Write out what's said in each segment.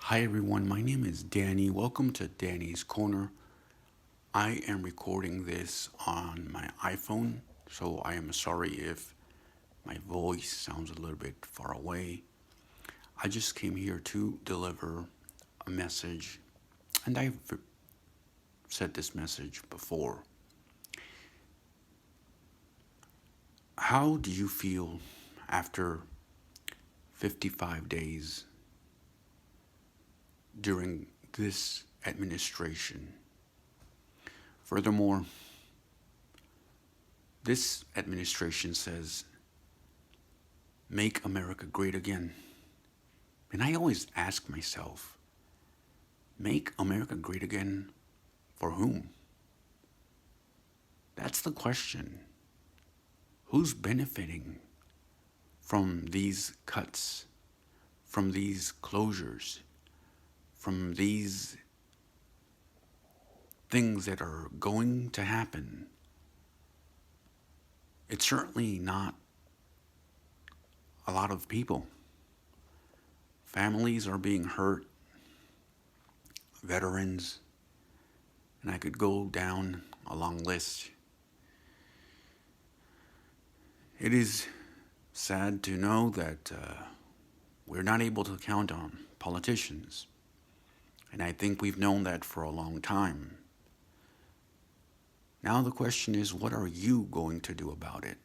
Hi everyone, my name is Danny. Welcome to Danny's Corner. I am recording this on my iPhone, so I am sorry if my voice sounds a little bit far away. I just came here to deliver a message, and I've said this message before. How do you feel after 55 days during this administration? Furthermore, this administration says, make America great again. And I always ask myself, make America great again for whom? That's the question. Who's benefiting from these cuts, from these closures, from these things that are going to happen? It's certainly not a lot of people. Families are being hurt, veterans, and I could go down a long list. It is sad to know that we're not able to count on politicians. And I think we've known that for a long time. Now the question is, what are you going to do about it?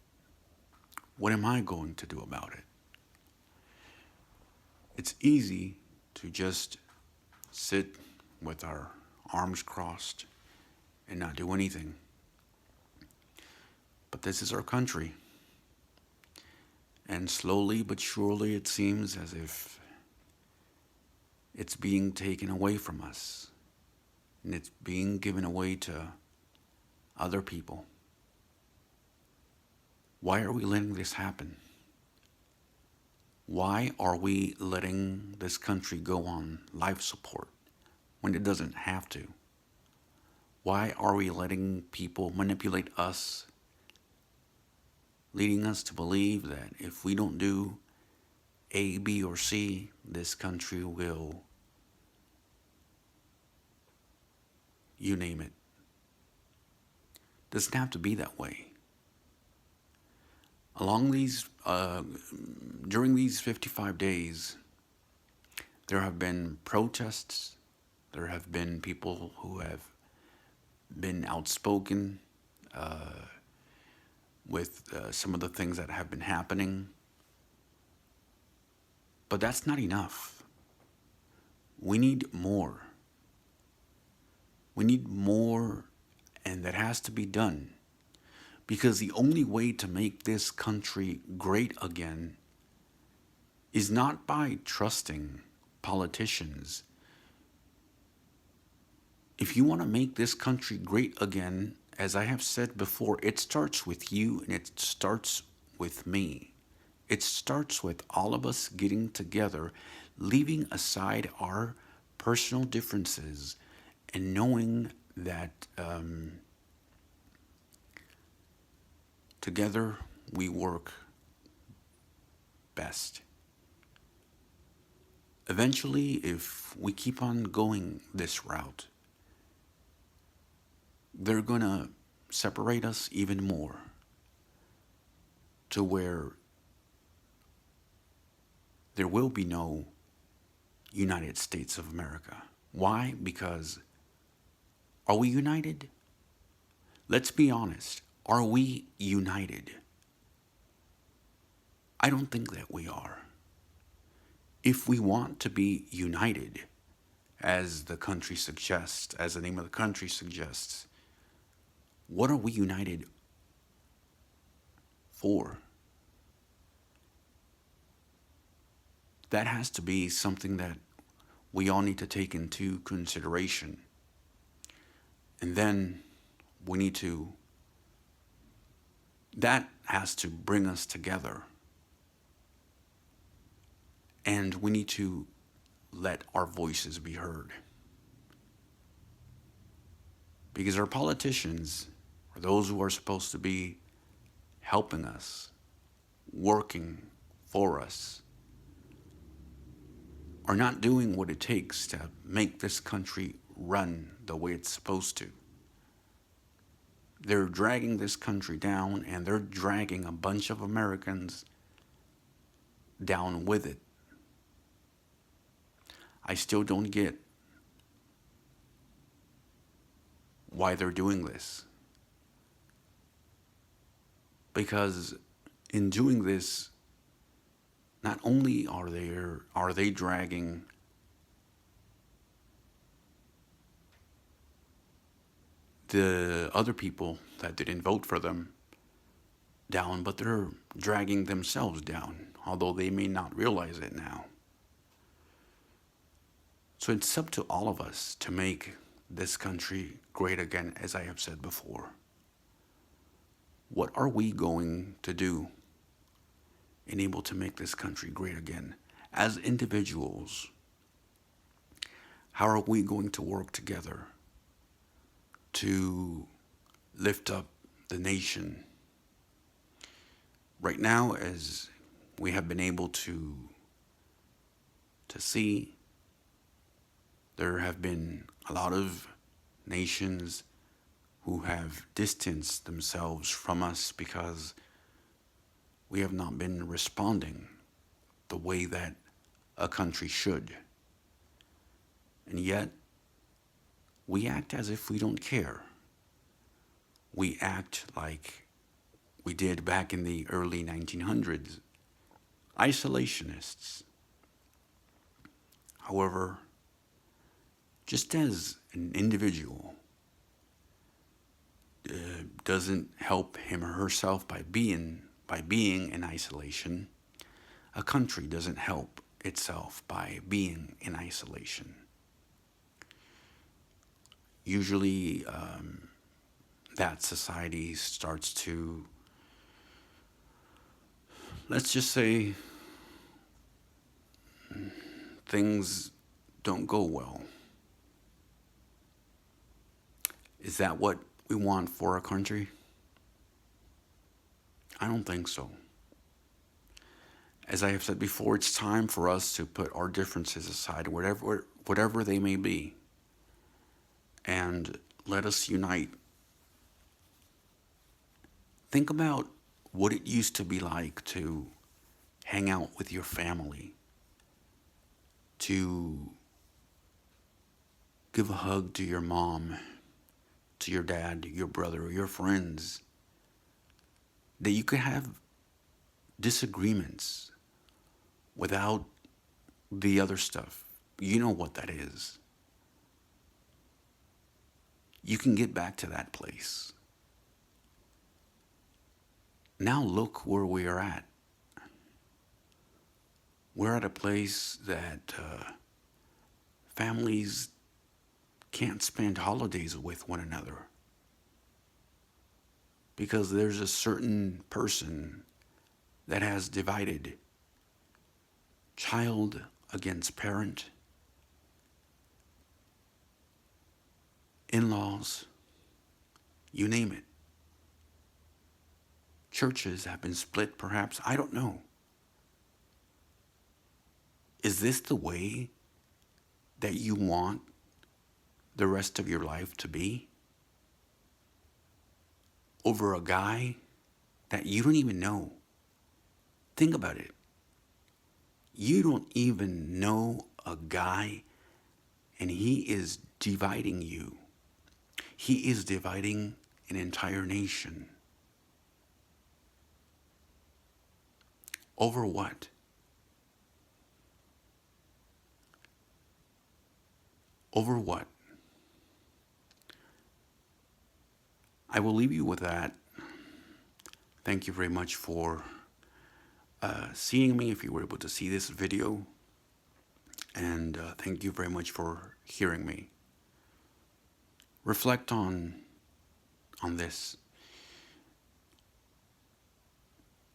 What am I going to do about it? It's easy to just sit with our arms crossed and not do anything. But this is our country. And slowly but surely it seems as if it's being taken away from us. And it's being given away to other people. Why are we letting this happen? Why are we letting this country go on life support when it doesn't have to? Why are we letting people manipulate us, leading us to believe that if we don't do A, B, or C, this country will, you name it. Doesn't have to be that way. During these 55 days, there have been protests. There have been people who have been outspoken with some of the things that have been happening. But that's not enough. We need more. We need more, and that has to be done. Because the only way to make this country great again is not by trusting politicians. If you want to make this country great again, as I have said before, it starts with you and it starts with me. It starts with all of us getting together, leaving aside our personal differences and knowing that together we work best. Eventually, if we keep on going this route, they're gonna separate us even more to where there will be no United States of America. Why? Because are we united? Let's be honest. Are we united? I don't think that we are. If we want to be united, as the country suggests, as the name of the country suggests, what are we united for? That has to be something that we all need to take into consideration. And then we need to, that has to bring us together. And we need to let our voices be heard. Because our politicians are those who are supposed to be helping us, working for us. are not doing what it takes to make this country run the way it's supposed to. They're dragging this country down, and they're dragging a bunch of Americans down with it. I still don't get why they're doing this. Because in doing this, not only are they dragging the other people that didn't vote for them down, but they're dragging themselves down, although they may not realize it now. So it's up to all of us to make this country great again, as I have said before. What are we going to do and able to make this country great again? As individuals, how are we going to work together to lift up the nation? Right now, as we have been able to see, there have been a lot of nations who have distanced themselves from us because we have not been responding the way that a country should. And yet, we act as if we don't care. We act like we did back in the early 1900s, isolationists. However, just as an individual doesn't help him or herself by being in isolation, a country doesn't help itself by being in isolation. Usually, that society starts to, let's just say, things don't go well. Is that what we want for our country? I don't think so. As I have said before, it's time for us to put our differences aside, whatever they may be, and let us unite. Think about what it used to be like to hang out with your family, to give a hug to your mom, to your dad, your brother, your friends, that you could have disagreements without the other stuff. You know what that is. You can get back to that place. Now look where we are at. We're at a place that families can't spend holidays with one another because there's a certain person that has divided child against parent, in-laws, you name it. Churches have been split, perhaps. I don't know. Is this the way that you want the rest of your life to be? Over a guy that you don't even know. Think about it. You don't even know a guy, and he is dividing you. He is dividing an entire nation. Over what? Over what? I will leave you with that. Thank you very much for seeing me, if you were able to see this video. And thank you very much for hearing me. Reflect on this.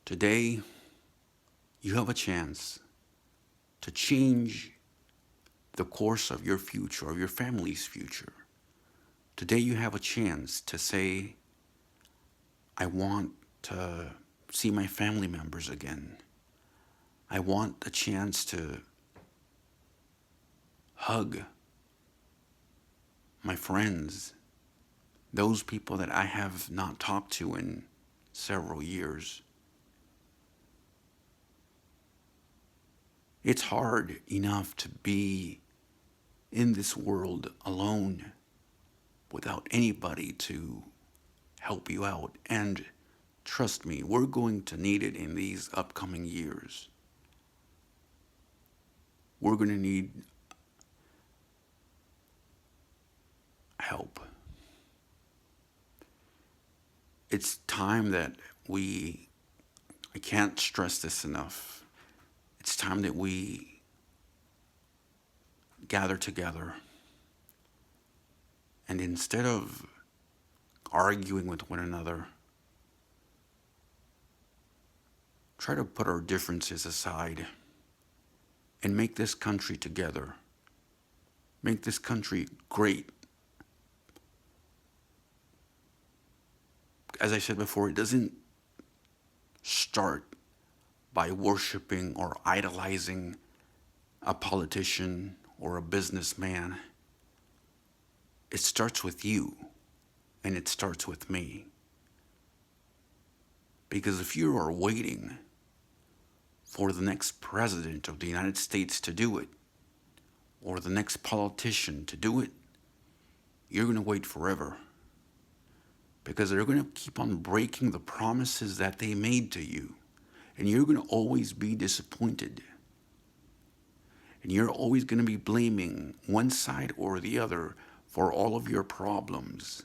Today, you have a chance to change the course of your future, of your family's future. Today you have a chance to say, I want to see my family members again. I want a chance to hug my friends, those people that I have not talked to in several years. It's hard enough to be in this world alone without anybody to help you out. And trust me, we're going to need it in these upcoming years. We're going to need help. It's time that I can't stress this enough. It's time that we gather together and instead of arguing with one another, try to put our differences aside and make this country together. Make this country great. As I said before, it doesn't start by worshiping or idolizing a politician or a businessman. It starts with you, and it starts with me. Because if you are waiting for the next president of the United States to do it, or the next politician to do it, you're going to wait forever. Because they're going to keep on breaking the promises that they made to you. And you're going to always be disappointed. And you're always going to be blaming one side or the other for all of your problems.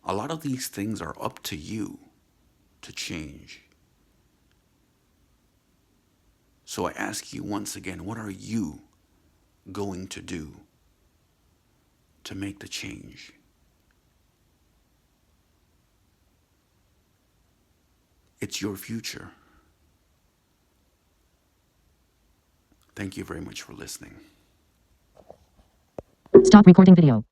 A lot of these things are up to you to change. So I ask you once again, what are you going to do to make the change? It's your future. Thank you very much for listening. Stop recording video.